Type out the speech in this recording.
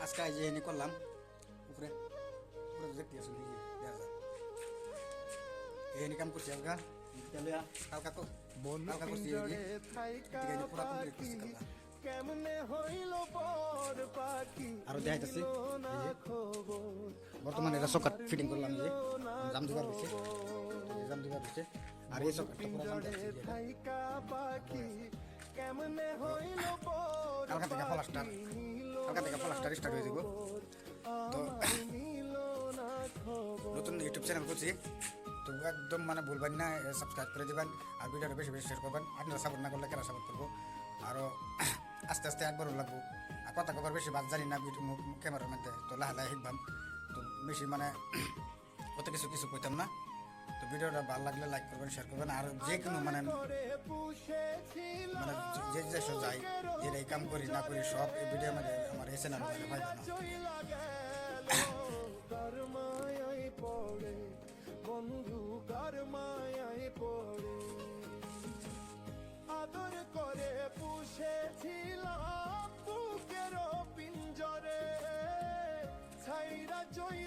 আজকে এই যে এনে করলাম উপরে উপরে দেখতে আসুন এই যে দেখা যায় এনে কাম করছি আজকে কালকা কালকা করছি এই যে এনে পুরা কমপ্লিট করছি কালকা কেমনে হইল পর পাখি আরো দেখাইতেছি বর্তমানে এটা সকাট ফিটিং করলাম যে জাম দুবার হয়েছে জাম দুবার হয়েছে আর এই সকাটটা পুরো জাম দিয়েছি থাইকা পাখি কেমনে হইল পর কালকা থেকে প্লাস্টার স্টার্ট হয়ে যাব তো নতুন ইউটিউব চ্যানেল করছি তো একদম মানে ভুলবেন না সাবস্ক্রাইব করে দেবেন আর ভিডিওটা বেশি বেশি শেয়ার করবেন আপনারা সাপোর্ট না করলে কেন সাপোর্ট করবো আরও আস্তে আস্তে একবারও লাগবো আর কথা কবার বেশি বাদ জানি না ক্যামেরার মধ্যে তো লাহে লাহে শিখবাম তো বেশি মানে অত কিছু কইতাম না তো ভিডিওটা ভালো লাগলে লাইক করবেন শেয়ার করবেন আর যে কোনো মানে মানে যে দেশে যাই যেটা এই কাম করি না করি সব এই ভিডিওর মধ্যে আমার এই চ্যানেল পাইবে না বন্ধু কার মায়ায় পড়ে আদর করে পুষেছিলাম বুকের পিঞ্জরে ছাইরা চই